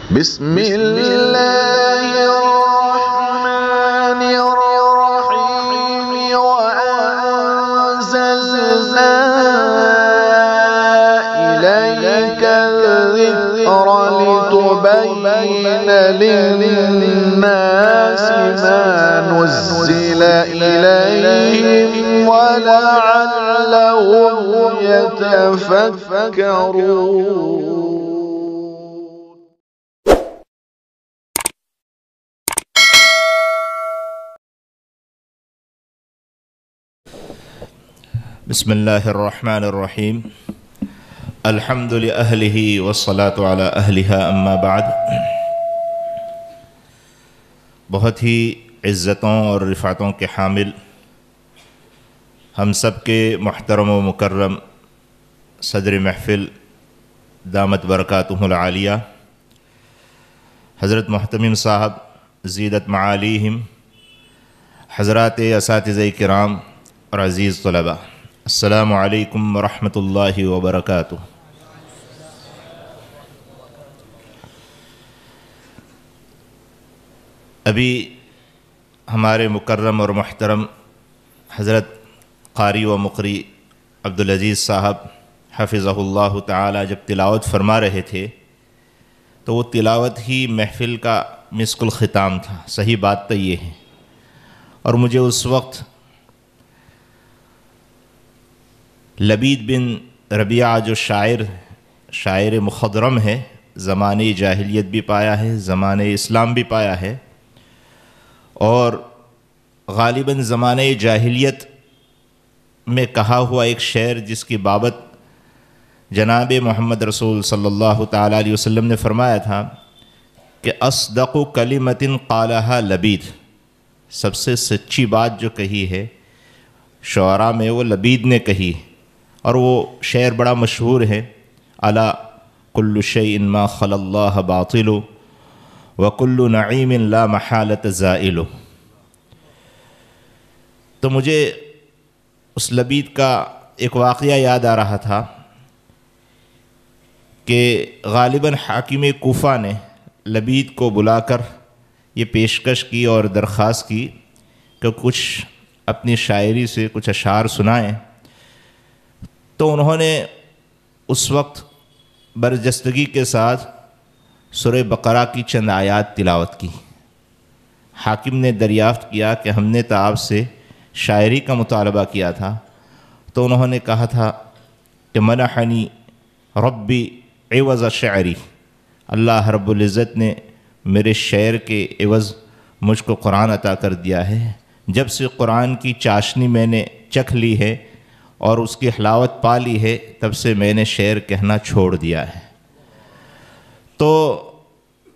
بسم الله الرحمن الرحيم وأنزلنا إليك الذكر لتبين للناس ما نزل إليهم ولعلهم يتفكرون. بسم اللہ الرحمن الرحیم. الحمد لأہلہ والصلاة علی اہلہا اما بعد. بہت ہی عزتوں اور رفعتوں کے حامل ہم سب کے محترم و مکرم صدر محفل دامت برکاتہ العالیہ حضرت محتمم صاحب زیدت معالیہم، حضرات اساتذہ کرام اور عزیز طلباء، السلام علیکم ورحمۃ اللہ وبرکاتہ. ابھی ہمارے مکرم اور محترم حضرت قاری و مقری عبدالعزیز صاحب حفظہ اللہ تعالی جب تلاوت فرما رہے تھے تو وہ تلاوت ہی محفل کا مسک الختام تھا. صحیح بات تو یہ ہے. اور مجھے اس وقت لبید بن ربیعہ جو شاعر مخضرم ہے، زمانہ جاہلیت بھی پایا ہے، زمانہ اسلام بھی پایا ہے، اور غالباً زمانہ جاہلیت میں کہا ہوا ایک شعر جس کی بابت جناب محمد رسول صلی اللہ تعالیٰ علیہ وسلم نے فرمایا تھا کہ اصدق کلمۃ قالہا لبید، سب سے سچی بات جو کہی ہے شعراء میں وہ لبید نے کہی. اور وہ شعر بڑا مشہور ہے، الا کل شیء ما خلا اللہ باطل وکل نعیم لا محالۃ زائل. تو مجھے اس لبید کا ایک واقعہ یاد آ رہا تھا کہ غالباً حاکم کوفہ نے لبید کو بلا کر یہ پیشکش کی اور درخواست کی کہ کچھ اپنی شاعری سے کچھ اشعار سنائیں. تو انہوں نے اس وقت برجستگی کے ساتھ سورہ بقرہ کی چند آیات تلاوت کی. حاکم نے دریافت کیا کہ ہم نے تو آپ سے شاعری کا مطالبہ کیا تھا. تو انہوں نے کہا تھا کہ منحنی ربی عوض شعری، اللہ رب العزت نے میرے شعر کے عوض مجھ کو قرآن عطا کر دیا ہے. جب سے قرآن کی چاشنی میں نے چکھ لی ہے اور اس کی حلاوت پا لی ہے، تب سے میں نے شعر کہنا چھوڑ دیا ہے. تو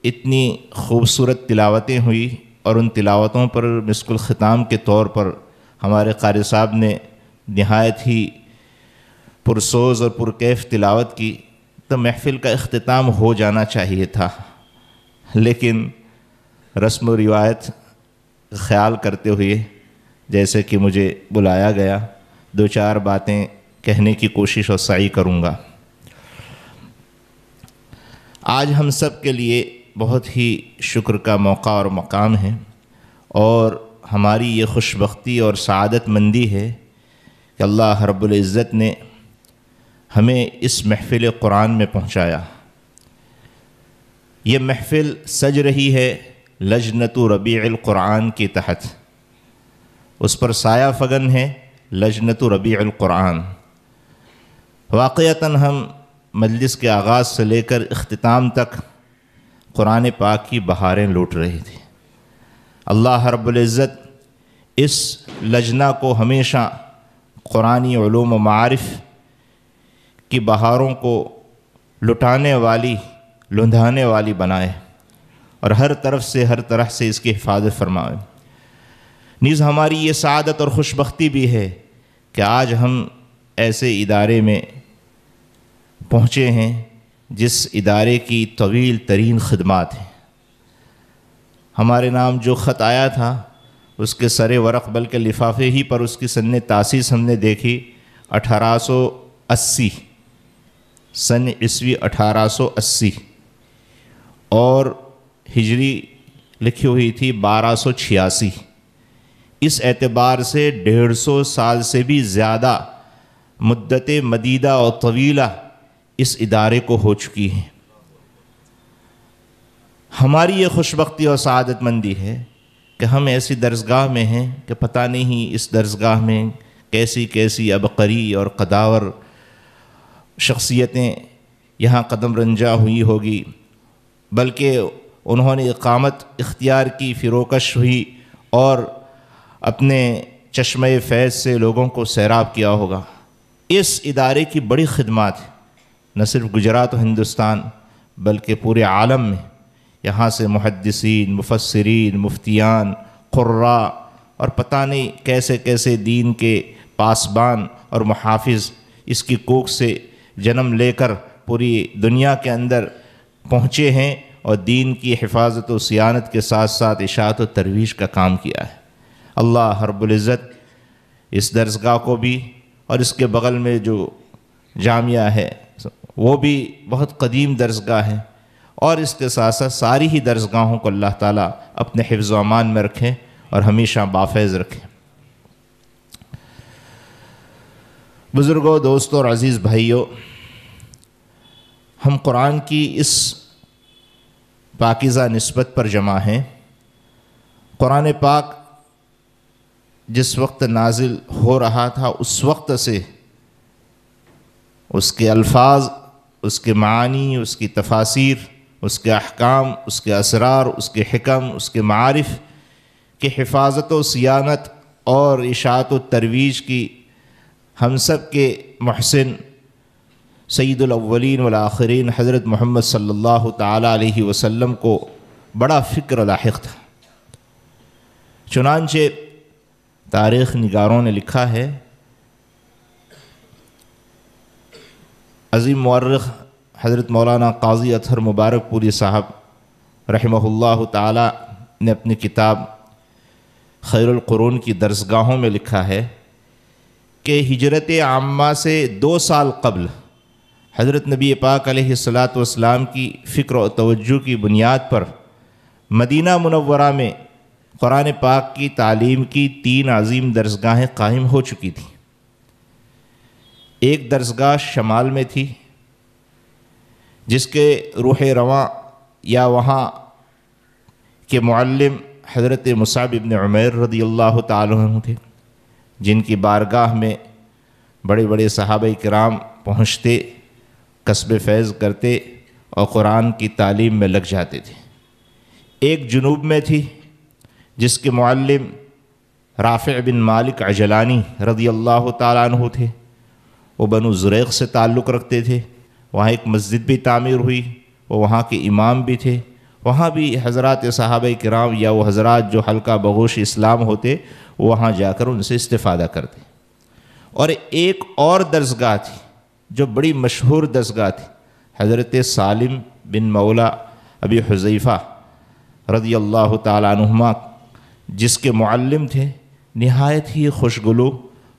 اتنی خوبصورت تلاوتیں ہوئی، اور ان تلاوتوں پر مسک الختام کے طور پر ہمارے قاری صاحب نے نہایت ہی پرسوز اور پرکیف تلاوت کی. تو محفل کا اختتام ہو جانا چاہیے تھا، لیکن رسم و روایت خیال کرتے ہوئے جیسے کہ مجھے بلایا گیا، دو چار باتیں کہنے کی کوشش اور سعی کروں گا. آج ہم سب کے لیے بہت ہی شکر کا موقع اور مقام ہے، اور ہماری یہ خوش بختی اور سعادت مندی ہے کہ اللہ رب العزت نے ہمیں اس محفل قرآن میں پہنچایا. یہ محفل سج رہی ہے لجنۃ ربیع القرآن کے تحت، اس پر سایہ فگن ہے لجنۃ ربیع القرآن. واقعتاً ہم مجلس کے آغاز سے لے کر اختتام تک قرآن پاک کی بہاریں لوٹ رہے تھے. اللہ رب العزت اس لجنہ کو ہمیشہ قرآنی علوم و معارف کی بہاروں کو لٹانے والی، لندھانے والی بنائے، اور ہر طرف سے ہر طرح سے اس کی حفاظت فرمائے. نیز ہماری یہ سعادت اور خوش بختی بھی ہے کہ آج ہم ایسے ادارے میں پہنچے ہیں جس ادارے کی طویل ترین خدمات ہیں. ہمارے نام جو خط آیا تھا اس کے سر ورق بلکہ لفافے ہی پر اس کی سن تاسیس ہم نے دیکھی 1880 سن عیسوی 1880، اور ہجری لکھی ہوئی تھی 1286۔ اس اعتبار سے 150 سال سے بھی زیادہ مدت مدیدہ اور طویلہ اس ادارے کو ہو چکی ہے۔ ہماری یہ خوش بختی اور سعادت مندی ہے کہ ہم ایسی درسگاہ میں ہیں کہ پتہ نہیں اس درسگاہ میں کیسی کیسی عبقری اور قداور شخصیتیں یہاں قدم رنجا ہوئی ہوگی، بلکہ انہوں نے اقامت اختیار کی، فروکش ہوئی اور اپنے چشمہ فیض سے لوگوں کو سیراب کیا ہوگا۔ اس ادارے کی بڑی خدمات نہ صرف گجرات و ہندوستان بلکہ پورے عالم میں، یہاں سے محدثین، مفسرین، مفتیان، قراء اور پتہ نہیں کیسے کیسے دین کے پاسبان اور محافظ اس کی کوکھ سے جنم لے کر پوری دنیا کے اندر پہنچے ہیں اور دین کی حفاظت و صیانت کے ساتھ ساتھ اشاعت و ترویج کا کام کیا ہے۔ اللہ رب العزت اس درسگاہ کو بھی، اور اس کے بغل میں جو جامعہ ہے وہ بھی بہت قدیم درسگاہ ہے، اور اس کے ساتھ ساتھ ساری ہی درسگاہوں کو اللہ تعالیٰ اپنے حفظ و امان میں رکھیں اور ہمیشہ بافیض رکھیں۔ بزرگوں، دوستوں اور عزیز بھائیوں، ہم قرآن کی اس پاکیزہ نسبت پر جمع ہیں۔ قرآن پاک جس وقت نازل ہو رہا تھا اس وقت سے اس کے الفاظ، اس کے معانی، اس کی تفاسیر، اس کے احکام، اس کے اسرار، اس کے حکم، اس کے معارف کی حفاظت و صیانت اور اشاعت و ترویج کی ہم سب کے محسن سید الاولین والآخرین حضرت محمد صلی اللہ تعالیٰ علیہ وسلم کو بڑا فکر لاحق تھا۔ چنانچہ تاریخ نگاروں نے لکھا ہے، عظیم مورخ حضرت مولانا قاضی اطہر مبارک پوری صاحب رحمہ اللہ تعالیٰ نے اپنی کتاب خیر القرون کی درسگاہوں میں لکھا ہے کہ ہجرت عامہ سے 2 سال قبل حضرت نبی پاک علیہ الصلاۃ والسلام کی فکر و توجہ کی بنیاد پر مدینہ منورہ میں قرآن پاک کی تعلیم کی 3 عظیم درسگاہیں قائم ہو چکی تھیں۔ ایک درسگاہ شمال میں تھی جس کے روح رواں یا وہاں کے معلم حضرت مصعب ابن عمیر رضی اللہ تعالیٰ عنہ تھے، جن کی بارگاہ میں بڑے بڑے صحابہ کرام پہنچتے، کسب فیض کرتے اور قرآن کی تعلیم میں لگ جاتے تھے۔ ایک جنوب میں تھی جس کے معلم رافع بن مالک عجلانی رضی اللہ تعالیٰ عنہ تھے، وہ بنو زریق سے تعلق رکھتے تھے۔ وہاں ایک مسجد بھی تعمیر ہوئی، وہ وہاں کے امام بھی تھے، وہاں بھی حضرات صحابہ کرام یا وہ حضرات جو حلقہ بغوش اسلام ہوتے وہاں جا کر ان سے استفادہ کرتے۔ اور ایک اور درسگاہ تھی جو بڑی مشہور درسگاہ تھی، حضرت سالم بن مولا ابی حذیفہ رضی اللہ تعالیٰ عنہما، جس کے معلم تھے نہایت ہی خوشگلو،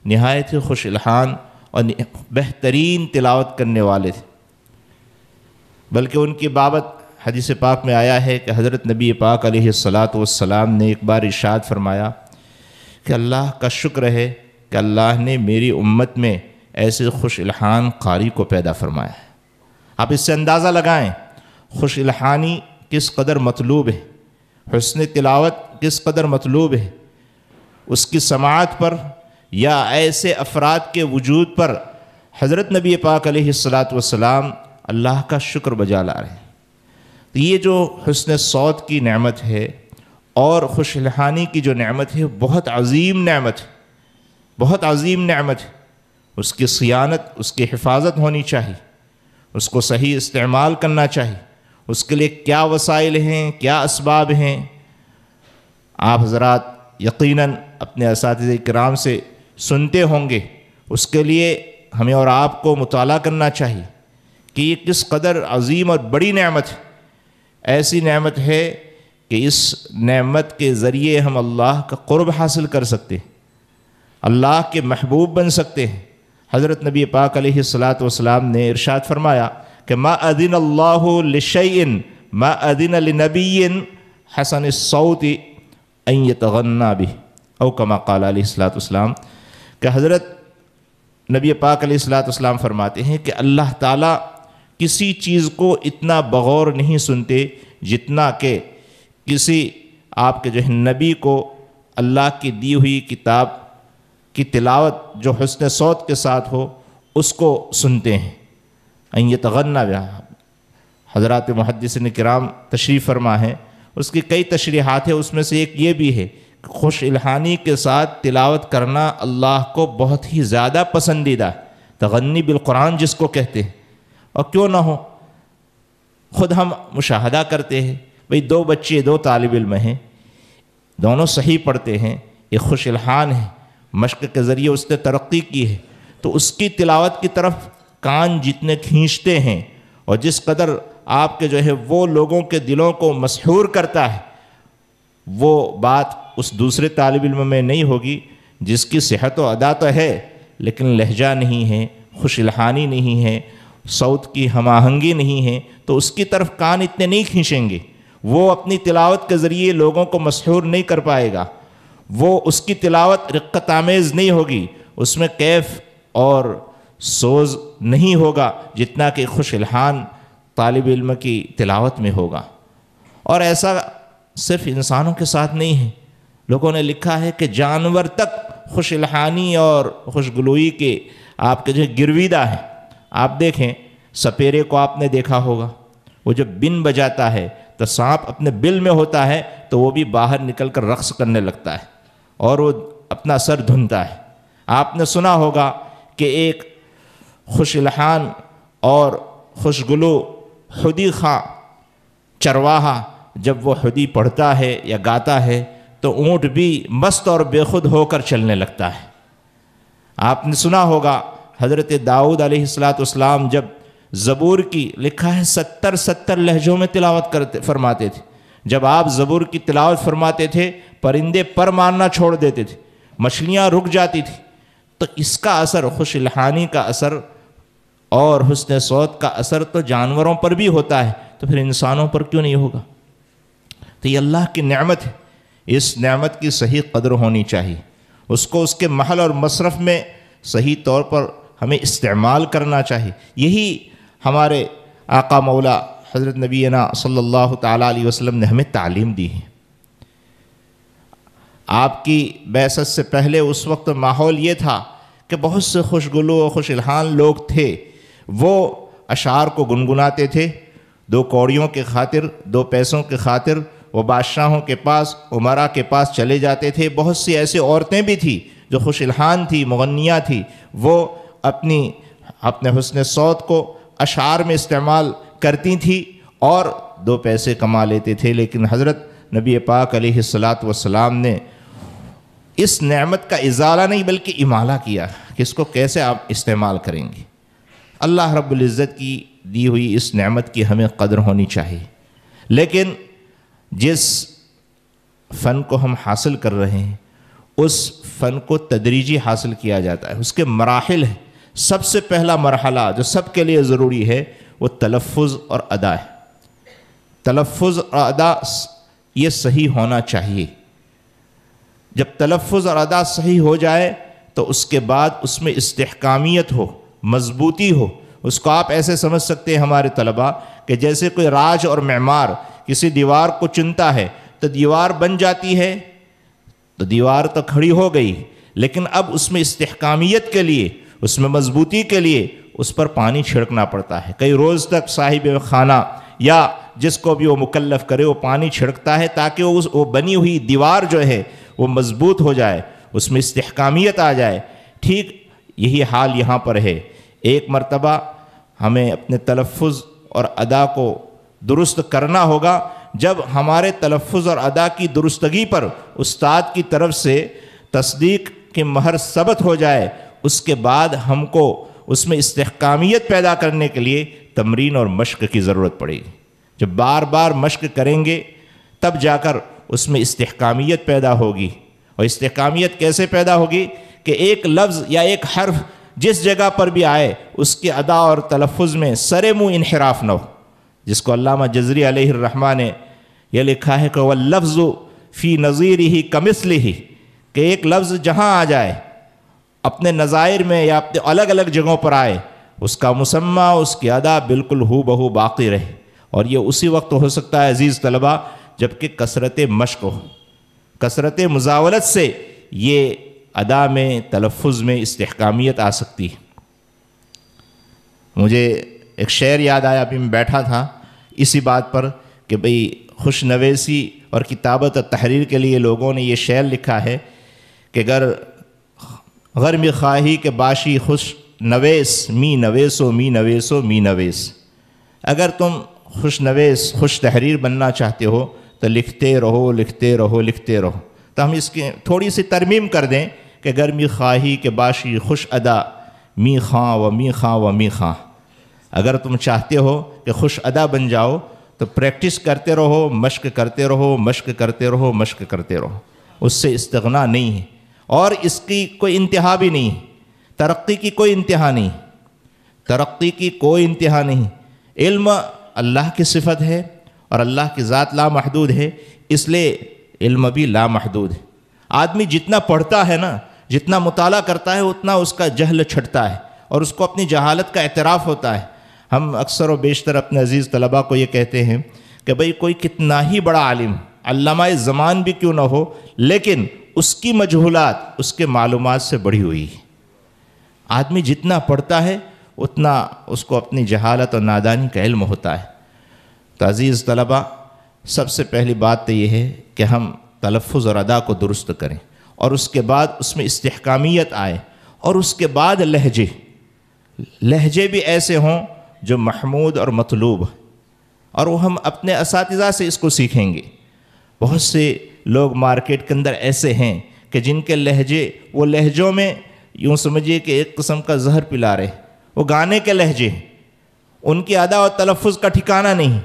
نہایت ہی خوش الحان اور بہترین تلاوت کرنے والے تھے۔ بلکہ ان کی بابت حدیث پاک میں آیا ہے کہ حضرت نبی پاک علیہ الصلاۃ والسلام نے ایک بار ارشاد فرمایا کہ اللہ کا شکر ہے کہ اللہ نے میری امت میں ایسے خوش الحان قاری کو پیدا فرمایا ہے۔ آپ اس سے اندازہ لگائیں خوش الحانی کس قدر مطلوب ہے، حسن تلاوت کس قدر مطلوب ہے۔ اس کی سماعت پر یا ایسے افراد کے وجود پر حضرت نبی پاک علیہ الصلاۃ والسلام اللہ کا شکر بجا لا رہے ہیں۔ تو یہ جو حسن صوت کی نعمت ہے اور خوش الحانی کی جو نعمت ہے بہت عظیم نعمت ہے، بہت عظیم نعمت ہے۔ اس کی صیانت، اس کی حفاظت ہونی چاہیے، اس کو صحیح استعمال کرنا چاہیے۔ اس کے لیے کیا وسائل ہیں، کیا اسباب ہیں، آپ حضرات یقیناً اپنے اساتذہ کرام سے سنتے ہوں گے۔ اس کے لیے ہمیں اور آپ کو مطالعہ کرنا چاہیے کہ یہ کس قدر عظیم اور بڑی نعمت ہے۔ ایسی نعمت ہے کہ اس نعمت کے ذریعے ہم اللہ کا قرب حاصل کر سکتے ہیں، اللہ کے محبوب بن سکتے ہیں۔ حضرت نبی پاک علیہ الصلاۃ والسلام نے ارشاد فرمایا کہ ما اذن اللہ لشیء ما أذن لنبي حسن الصوت أن يتغنى به او كما قال علیہ الصلوۃ والسلام، کہ حضرت نبی پاک علیہ الصلوۃ والسلام فرماتے ہیں کہ اللہ تعالیٰ کسی چیز کو اتنا بغور نہیں سنتے جتنا کہ کسی آپ کے جو ہے نبی کو اللہ کی دی ہوئی کتاب کی تلاوت جو حسن صوت کے ساتھ ہو اس کو سنتے ہیں۔ ان یتغنى بها، حضرات محدثین کرام تشریف فرما ہے، اس کی کئی تشریحات ہیں، اس میں سے ایک یہ بھی ہے کہ خوش الحانی کے ساتھ تلاوت کرنا اللہ کو بہت ہی زیادہ پسندیدہ ہے، تغنی بالقرآن جس کو کہتے ہیں۔ اور کیوں نہ ہو، خود ہم مشاہدہ کرتے ہیں، بھئی دو بچے، دو طالب علم ہیں، دونوں صحیح پڑھتے ہیں، ایک خوش الحان ہے، مشق کے ذریعے اس نے ترقی کی ہے، تو اس کی تلاوت کی طرف کان جتنے کھینچتے ہیں اور جس قدر آپ کے جو ہے وہ لوگوں کے دلوں کو مسحور کرتا ہے، وہ بات اس دوسرے طالب علم میں نہیں ہوگی جس کی صحت و ادا تو ہے لیکن لہجہ نہیں ہے، خوش الحانی نہیں ہے، صوت کی ہم آہنگی نہیں ہے، تو اس کی طرف کان اتنے نہیں کھینچیں گے، وہ اپنی تلاوت کے ذریعے لوگوں کو مسحور نہیں کر پائے گا، وہ اس کی تلاوت رقت آمیز نہیں ہوگی، اس میں کیف اور سوز نہیں ہوگا جتنا کہ خوش الحان طالب علم کی تلاوت میں ہوگا۔ اور ایسا صرف انسانوں کے ساتھ نہیں ہے، لوگوں نے لکھا ہے کہ جانور تک خوش الحانی اور خوشگلوئی کے آپ کے جو گرویدہ ہیں۔ آپ دیکھیں سپیرے کو آپ نے دیکھا ہوگا، وہ جب بن بجاتا ہے تو سانپ اپنے بل میں ہوتا ہے تو وہ بھی باہر نکل کر رقص کرنے لگتا ہے اور وہ اپنا سر دھنتا ہے۔ آپ نے سنا ہوگا کہ ایک خوش الحان اور خوشگلو حدی خواں چرواہا جب وہ حدی پڑھتا ہے یا گاتا ہے تو اونٹ بھی مست اور بے خود ہو کر چلنے لگتا ہے۔ آپ نے سنا ہوگا حضرت داؤد علیہ السلام جب زبور کی لکھا ہے 70 لہجوں میں تلاوت فرماتے تھے، جب آپ زبور کی تلاوت فرماتے تھے پرندے پر مارنا چھوڑ دیتے تھے، مچھلیاں رک جاتی تھی، تو اس کا اثر، خوش الحانی کا اثر اور حسن صوت کا اثر تو جانوروں پر بھی ہوتا ہے، تو پھر انسانوں پر کیوں نہیں ہوگا؟ تو یہ اللہ کی نعمت ہے، اس نعمت کی صحیح قدر ہونی چاہیے، اس کو اس کے محل اور مصرف میں صحیح طور پر ہمیں استعمال کرنا چاہیے۔ یہی ہمارے آقا مولا حضرت نبینا صلی اللہ تعالیٰ علیہ وسلم نے ہمیں تعلیم دی ہے۔ آپ کی بعثت سے پہلے اس وقت ماحول یہ تھا کہ بہت سے خوشگلو و خوش الحان لوگ تھے، وہ اشعار کو گنگناتے تھے، 2 کوڑیوں کے خاطر، 2 پیسوں کے خاطر وہ بادشاہوں کے پاس، عمراء کے پاس چلے جاتے تھے۔ بہت سی ایسی عورتیں بھی تھیں جو خوش الحان تھی، مغنیہ تھی، وہ اپنے حسن صوت کو اشعار میں استعمال کرتی تھی اور 2 پیسے کما لیتے تھے، لیکن حضرت نبی پاک علیہ السلام نے اس نعمت کا ازالہ نہیں بلکہ امالہ کیا کہ اس کو کیسے آپ استعمال کریں گے۔ اللہ رب العزت کی دی ہوئی اس نعمت کی ہمیں قدر ہونی چاہیے، لیکن جس فن کو ہم حاصل کر رہے ہیں اس فن کو تدریجی حاصل کیا جاتا ہے، اس کے مراحل ہیں۔ سب سے پہلا مرحلہ جو سب کے لیے ضروری ہے وہ تلفظ اور ادا ہے۔ تلفظ اور ادا یہ صحیح ہونا چاہیے۔ جب تلفظ اور ادا صحیح ہو جائے تو اس کے بعد اس میں استحکامیت ہو، مضبوطی ہو۔ اس کو آپ ایسے سمجھ سکتے ہیں ہمارے طلباء کہ جیسے کوئی راج اور معمار کسی دیوار کو چنتا ہے تو دیوار بن جاتی ہے، تو دیوار تو کھڑی ہو گئی، لیکن اب اس میں استحکامیت کے لیے، اس میں مضبوطی کے لیے اس پر پانی چھڑکنا پڑتا ہے۔ کئی روز تک صاحب خانہ یا جس کو بھی وہ مکلف کرے وہ پانی چھڑکتا ہے تاکہ وہ بنی ہوئی دیوار جو ہے وہ مضبوط ہو جائے، اس میں استحکامیت آ جائے۔ ٹھیک یہی حال یہاں پر ہے۔ ایک مرتبہ ہمیں اپنے تلفظ اور ادا کو درست کرنا ہوگا۔ جب ہمارے تلفظ اور ادا کی درستگی پر استاد کی طرف سے تصدیق کی مہر ثبت ہو جائے، اس کے بعد ہم کو اس میں استحکامیت پیدا کرنے کے لیے تمرین اور مشق کی ضرورت پڑے گی۔ جب بار بار مشق کریں گے تب جا کر اس میں استحکامیت پیدا ہوگی۔ اور استحکامیت کیسے پیدا ہوگی کہ ایک لفظ یا ایک حرف جس جگہ پر بھی آئے اس کے ادا اور تلفظ میں سر منہ انحراف نہ ہو۔ جس کو علامہ جزری علیہ الرحمہ نے یہ لکھا ہے کہ واللفظ فی نظیرہ کمثلہ، کہ ایک لفظ جہاں آ جائے اپنے نظائر میں یا اپنے الگ الگ جگہوں پر آئے، اس کا مسمى، اس کی ادا بالکل ہو بہو باقی رہے. اور یہ اسی وقت ہو سکتا ہے عزیز طلبہ جبکہ کثرت مشق ہو، کثرت مزاولت سے یہ ادا میں، تلفظ میں استحکامیت آ سکتی ہے. مجھے ایک شعر یاد آیا، ابھی میں بیٹھا تھا اسی بات پر کہ بھئی خوش نویسی اور کتابت اور تحریر کے لیے لوگوں نے یہ شعر لکھا ہے کہ غر می خواہی کہ باشی خوش نویس، می نویسو می نویسو می نویس. اگر تم خوش نویس، خوش تحریر بننا چاہتے ہو تو لکھتے رہو لکھتے رہو لکھتے رہو. تو ہم اس کی تھوڑی سی ترمیم کر دیں کہ گر می خواہی کہ باشی خوش ادا، می خواں و می خواں و می خواں. اگر تم چاہتے ہو کہ خوش ادا بن جاؤ تو پریکٹس کرتے رہو، مشق کرتے رہو، مشق کرتے رہو، مشق کرتے رہو. اس سے استغنا نہیں ہے اور اس کی کوئی انتہا بھی نہیں. ترقی کی کوئی انتہا نہیں، ترقی کی کوئی انتہا نہیں. علم اللہ کی صفت ہے اور اللہ کی ذات لامحدود ہے، اس لیے علم بھی لامحدود ہے. آدمی جتنا پڑھتا ہے نا، جتنا مطالعہ کرتا ہے، اتنا اس کا جہل چھٹتا ہے اور اس کو اپنی جہالت کا اعتراف ہوتا ہے. ہم اکثر و بیشتر اپنے عزیز طلباء کو یہ کہتے ہیں کہ بھئی کوئی کتنا ہی بڑا عالم، علامہ زمان بھی کیوں نہ ہو، لیکن اس کی مجہولات اس کے معلومات سے بڑھی ہوئی ہے. آدمی جتنا پڑھتا ہے اتنا اس کو اپنی جہالت اور نادانی کا علم ہوتا ہے. تو عزیز طلباء، سب سے پہلی بات تو یہ ہے کہ ہم تلفظ اور ادا کو درست کریں اور اس کے بعد اس میں استحکامیت آئے اور اس کے بعد لہجے بھی ایسے ہوں جو محمود اور مطلوب، اور وہ ہم اپنے اساتذہ سے اس کو سیکھیں گے. بہت سے لوگ مارکیٹ کے اندر ایسے ہیں کہ جن کے لہجے، وہ لہجوں میں یوں سمجھیے کہ ایک قسم کا زہر پلا رہے. وہ گانے کے لہجے ہیں، ان کی ادا اور تلفظ کا ٹھکانہ نہیں،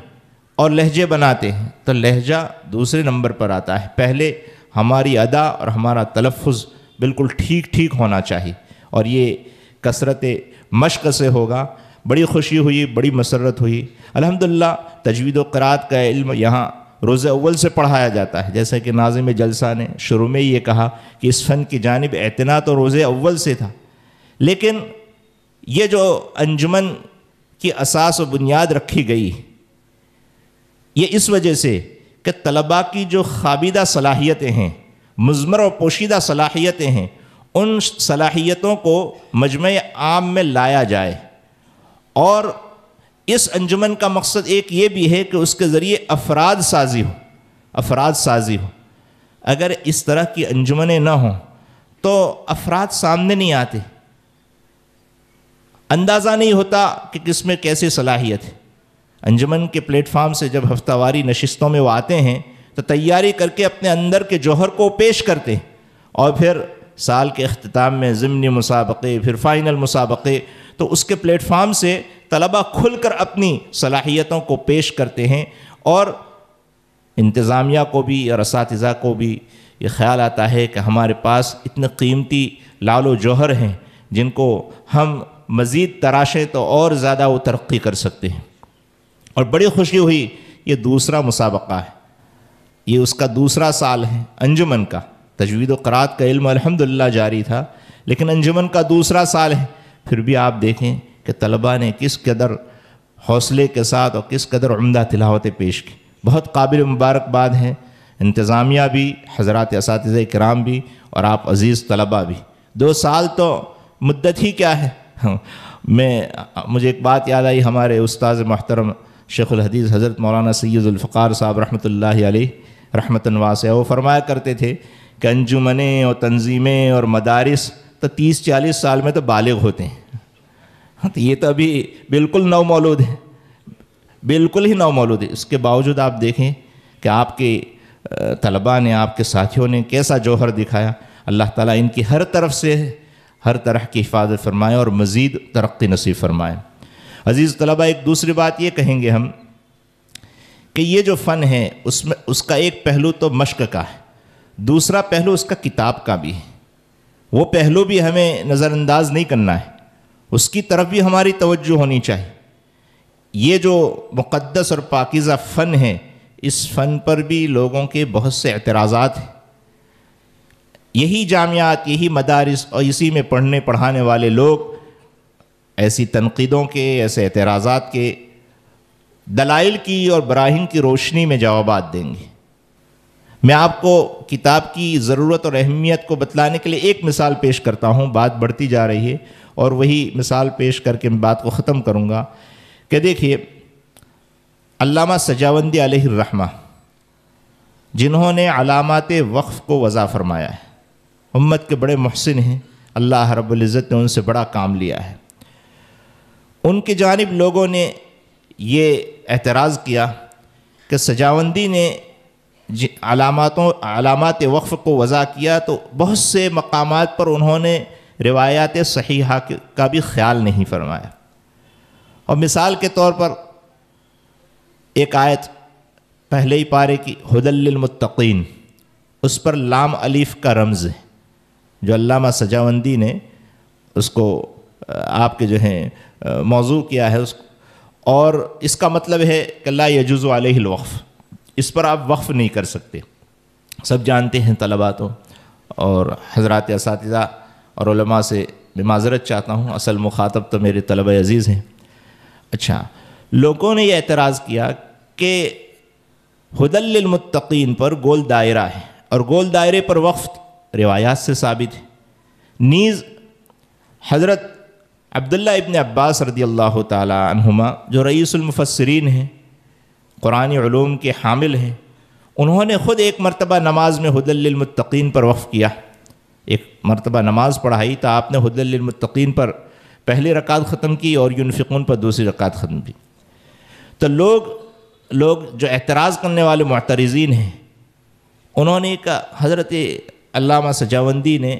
اور لہجے بناتے ہیں. تو لہجہ دوسرے نمبر پر آتا ہے. پہلے ہماری ادا اور ہمارا تلفظ بالکل ٹھیک ہونا چاہیے، اور یہ کثرت مشق سے ہوگا. بڑی خوشی ہوئی، بڑی مسرت ہوئی. الحمدللہ تجوید و قرات کا علم یہاں روز اول سے پڑھایا جاتا ہے، جیسا کہ ناظم جلسہ نے شروع میں یہ کہا کہ اس فن کی جانب اعتنا تو روز اول سے تھا. لیکن یہ جو انجمن کی اساس و بنیاد رکھی گئی، یہ اس وجہ سے کہ طلباء کی جو خابیدہ صلاحیتیں ہیں، مضمر و پوشیدہ صلاحیتیں ہیں، ان صلاحیتوں کو مجمع عام میں لایا جائے. اور اس انجمن کا مقصد ایک یہ بھی ہے کہ اس کے ذریعے افراد سازی ہو. اگر اس طرح کی انجمنیں نہ ہوں تو افراد سامنے نہیں آتے، اندازہ نہیں ہوتا کہ کس میں کیسی صلاحیت ہے. انجمن کے پلیٹ فارم سے جب ہفتہ واری نشستوں میں وہ آتے ہیں تو تیاری کر کے اپنے اندر کے جوہر کو پیش کرتے ہیں، اور پھر سال کے اختتام میں ضمنی مسابقے، پھر فائنل مسابقے. تو اس کے پلیٹ فارم سے طلباء کھل کر اپنی صلاحیتوں کو پیش کرتے ہیں، اور انتظامیہ کو بھی اور اساتذہ کو بھی یہ خیال آتا ہے کہ ہمارے پاس اتنے قیمتی لال و جوہر ہیں جن کو ہم مزید تراشیں تو اور زیادہ وہ ترقی کر سکتے ہیں. اور بڑی خوشی ہوئی، یہ دوسرا مسابقہ ہے، یہ اس کا دوسرا سال ہے انجمن کا. تجوید و قرات کا علم الحمدللہ جاری تھا، لیکن انجمن کا دوسرا سال ہے. پھر بھی آپ دیکھیں کہ طلباء نے کس قدر حوصلے کے ساتھ اور کس قدر عمدہ تلاوتیں پیش کی. بہت قابل مبارکباد ہیں انتظامیہ بھی، حضرات اساتذہ کرام بھی، اور آپ عزیز طلباء بھی. 2 سال تو مدت ہی کیا ہے. مجھے ایک بات یاد آئی، ہمارے استاذ محترم شیخ الحدیث حضرت مولانا سید ذوالفقار صاحب رحمۃ اللہ علیہ رحمتاً واسعہ، وہ فرمایا کرتے تھے کہ انجمنیں اور تنظیمیں اور مدارس تو 30-40 سال میں تو بالغ ہوتے ہیں. تو یہ تو ابھی بالکل نو مولود ہے، بالکل ہی نو مولود ہے. اس کے باوجود آپ دیکھیں کہ آپ کے طلباء نے، آپ کے ساتھیوں نے کیسا جوہر دکھایا. اللہ تعالیٰ ان کی ہر طرف سے ہر طرح کی حفاظت فرمائے اور مزید ترقی نصیب فرمائے. عزیز طلباء، ایک دوسری بات یہ کہیں گے ہم کہ یہ جو فن ہے اس کا ایک پہلو تو مشق کا ہے، دوسرا پہلو اس کا کتاب کا بھی ہے. وہ پہلو بھی ہمیں نظر انداز نہیں کرنا ہے، اس کی طرف بھی ہماری توجہ ہونی چاہیے. یہ جو مقدس اور پاکیزہ فن ہے، اس فن پر بھی لوگوں کے بہت سے اعتراضات ہیں۔ یہی جامعات، یہی مدارس اور اسی میں پڑھنے پڑھانے والے لوگ ایسی تنقیدوں کے، ایسے اعتراضات کے دلائل کی اور براہین کی روشنی میں جوابات دیں گے۔ میں آپ کو کتاب کی ضرورت اور اہمیت کو بتلانے کے لیے ایک مثال پیش کرتا ہوں، بات بڑھتی جا رہی ہے اور وہی مثال پیش کر کے میں بات کو ختم کروں گا کہ دیکھیے علامہ سجاوندی علیہ الرحمہ جنہوں نے علامات وقف کو وضع فرمایا ہے، امت کے بڑے محسن ہیں، اللہ رب العزت نے ان سے بڑا کام لیا ہے۔ ان کی جانب لوگوں نے یہ اعتراض کیا کہ سجاوندی نے علامات وقف کو وضع کیا تو بہت سے مقامات پر انہوں نے روایات صحیحہ کا بھی خیال نہیں فرمایا، اور مثال کے طور پر ایک آیت پہلے ہی پارے کی ھدی للمتقین، اس پر لام الف کا رمز ہے جو علامہ سجاوندی نے اس کو آپ کے جو ہیں موضوع کیا ہے اس کو، اور اس کا مطلب ہے کہ لا یجوز علیہ الوقف، اس پر آپ وقف نہیں کر سکتے۔ سب جانتے ہیں طلباء تو، اور حضرات اساتذہ اور علماء سے میں معذرت چاہتا ہوں، اصل مخاطب تو میرے طلبہ عزیز ہیں۔ اچھا، لوگوں نے یہ اعتراض کیا کہ ھدی للمتقین پر گول دائرہ ہے، اور گول دائرے پر وقف روایات سے ثابت ہے۔ نیز حضرت عبداللہ ابن عباس رضی اللہ تعالی عنہما جو رئیس المفسرین ہیں، قرآنی علوم کے حامل ہیں، انہوں نے خود ایک مرتبہ نماز میں ھدی للمتقین پر وقف کیا، ایک مرتبہ نماز پڑھائی تو آپ نے ھدی للمتقین پر پہلی رکعت ختم کی اور ینفقون پر دوسری رکعت ختم کی۔ تو لوگ جو اعتراض کرنے والے معترضین ہیں، انہوں نے کہا حضرت علامہ سجاوندی نے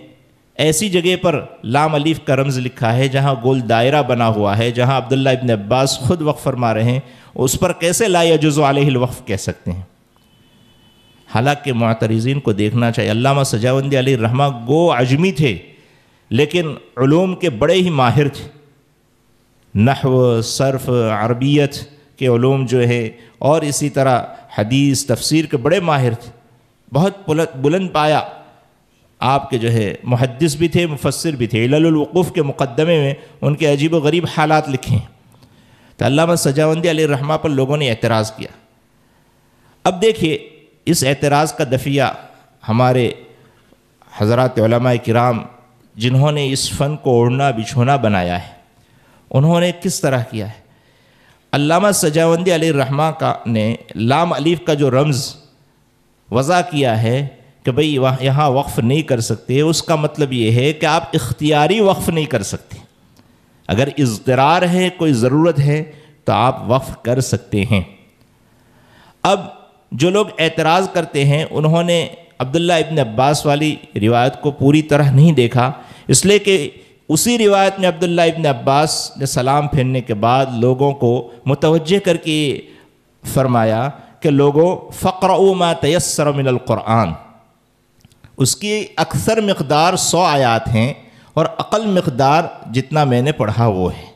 ایسی جگہ پر لام الف کا رمز لکھا ہے جہاں گول دائرہ بنا ہوا ہے، جہاں عبداللہ ابن عباس خود وقف فرما رہے ہیں، اس پر کیسے لا یجوز علیہ الوقف کہہ سکتے ہیں؟ حالانکہ معترضین کو دیکھنا چاہیے، علامہ سجاوندی علیہ الرحمہ گو عجمی تھے لیکن علوم کے بڑے ہی ماہر تھے، نحو، صرف، عربیت کے علوم جو ہے، اور اسی طرح حدیث، تفسیر کے بڑے ماہر تھے، بہت بلند پایا آپ کے جو ہے محدث بھی تھے، مفسر بھی تھے۔ علل الوقوف کے مقدمے میں ان کے عجیب و غریب حالات لکھے ہیں۔ تو علامہ سجاوندی علیہ الرحمہ پر لوگوں نے اعتراض کیا۔ اب دیکھیے اس اعتراض کا دفعہ ہمارے حضرات علماء کرام جنہوں نے اس فن کو اوڑھنا بچھونا بنایا ہے، انہوں نے کس طرح کیا ہے۔ علامہ سجاوندی علیہ الرحمہ نے لام الف کا جو رمز وضع کیا ہے کہ بھئی یہاں وقف نہیں کر سکتے، اس کا مطلب یہ ہے کہ آپ اختیاری وقف نہیں کر سکتے، اگر اضطرار ہے، کوئی ضرورت ہے تو آپ وقف کر سکتے ہیں۔ اب جو لوگ اعتراض کرتے ہیں انہوں نے عبداللہ ابن عباس والی روایت کو پوری طرح نہیں دیکھا، اس لیے کہ اسی روایت میں عبداللہ ابن عباس نے سلام پھیرنے کے بعد لوگوں کو متوجہ کر کے فرمایا کہ لوگوں فقرؤوا ما تیسر من القرآن، اس کی اکثر مقدار 100 آیات ہیں اور اقل مقدار جتنا میں نے پڑھا وہ ہے۔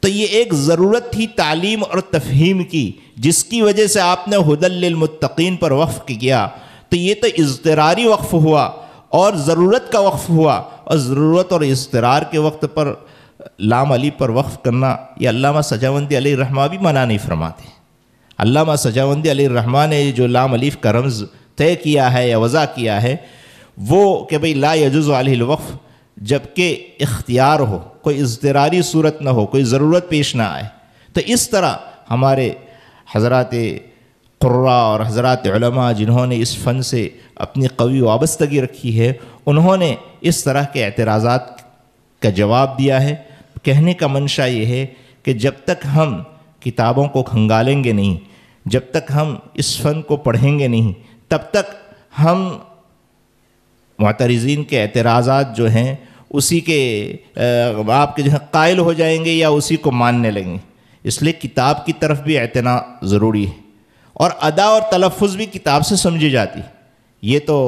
تو یہ ایک ضرورت تھی تعلیم اور تفہیم کی، جس کی وجہ سے آپ نے ھدی للمتقین پر وقف کیا، تو یہ تو اضطراری وقف ہوا اور ضرورت کا وقف ہوا، اور ضرورت اور اضطرار کے وقت پر لام علی پر وقف کرنا یہ علامہ سجاوندی علیہ الرحمہ بھی منع نہیں فرماتے۔ علامہ سجاوندی علیہ الرحمہ نے جو لام الف کا رمز طے کیا ہے یا وضع کیا ہے وہ کہ بھئی لا یجوز علیہ الوقف، جبکہ اختیار ہو، کوئی اضطراری صورت نہ ہو، کوئی ضرورت پیش نہ آئے۔ تو اس طرح ہمارے حضرات قراء اور حضرات علماء جنہوں نے اس فن سے اپنی قوی وابستگی رکھی ہے، انہوں نے اس طرح کے اعتراضات کا جواب دیا ہے۔ کہنے کا منشا یہ ہے کہ جب تک ہم کتابوں کو کھنگالیں گے نہیں، جب تک ہم اس فن کو پڑھیں گے نہیں، تب تک ہم معترضین کے اعتراضات جو ہیں اسی کے آپ کے جو ہے قائل ہو جائیں گے یا اسی کو ماننے لگیں گے۔ اس لیے کتاب کی طرف بھی اعتنا ضروری ہے، اور ادا اور تلفظ بھی کتاب سے سمجھی جاتی ہے۔ یہ تو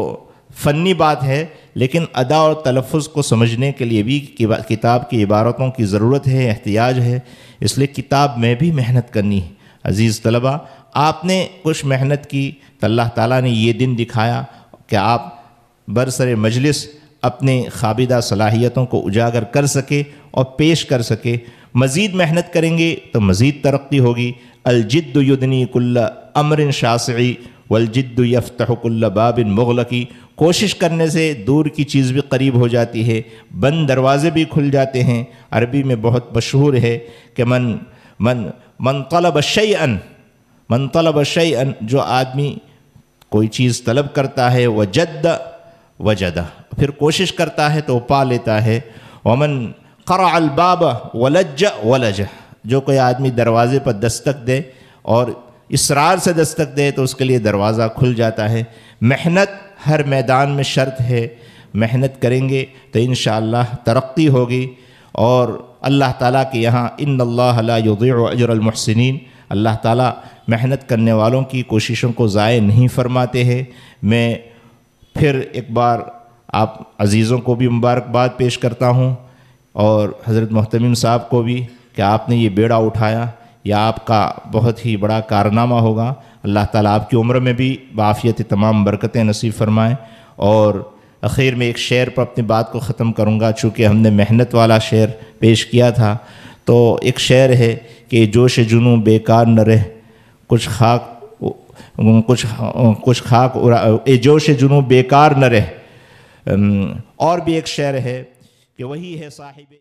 فنی بات ہے، لیکن ادا اور تلفظ کو سمجھنے کے لیے بھی کتاب کی عبارتوں کی ضرورت ہے، احتیاج ہے، اس لیے کتاب میں بھی محنت کرنی ہے۔ عزیز طلبہ، آپ نے کچھ محنت کی تو اللہ تعالیٰ نے یہ دن دکھایا کہ آپ برسر مجلس اپنے خابدہ صلاحیتوں کو اجاگر کر سکے اور پیش کر سکے۔ مزید محنت کریں گے تو مزید ترقی ہوگی۔ الجد یدنی کل امر شاسعی والجد یفتح کل باب مغلقی، کوشش کرنے سے دور کی چیز بھی قریب ہو جاتی ہے، بند دروازے بھی کھل جاتے ہیں۔ عربی میں بہت مشہور ہے کہ من طلب شیئا، جو آدمی کوئی چیز طلب کرتا ہے، وجد وجدہ، پھر کوشش کرتا ہے تو وہ پا لیتا ہے۔ ومن قرع الباب ولج ولج، جو کوئی آدمی دروازے پر دستک دے اور اصرار سے دستک دے تو اس کے لیے دروازہ کھل جاتا ہے۔ محنت ہر میدان میں شرط ہے، محنت کریں گے تو انشاءاللہ ترقی ہوگی، اور اللہ تعالیٰ کے یہاں ان اللہ لا یضیع اجر المحسنین، اللہ تعالیٰ محنت کرنے والوں کی کوششوں کو ضائع نہیں فرماتے ہیں۔ میں پھر ایک بار آپ عزیزوں کو بھی مبارکباد پیش کرتا ہوں، اور حضرت محتمم صاحب کو بھی کہ آپ نے یہ بیڑا اٹھایا، یہ آپ کا بہت ہی بڑا کارنامہ ہوگا۔ اللہ تعالیٰ آپ کی عمر میں بھی بعافیت تمام برکتیں نصیب فرمائیں۔ اور اخیر میں ایک شعر پر اپنی بات کو ختم کروں گا، چونکہ ہم نے محنت والا شعر پیش کیا تھا، تو ایک شعر ہے کہ جوش جنوں بیکار نہ رہ، کچھ خاک جوش جنوں بیکار نہ رہ۔ اور بھی ایک شعر ہے کہ وہی ہے صاحب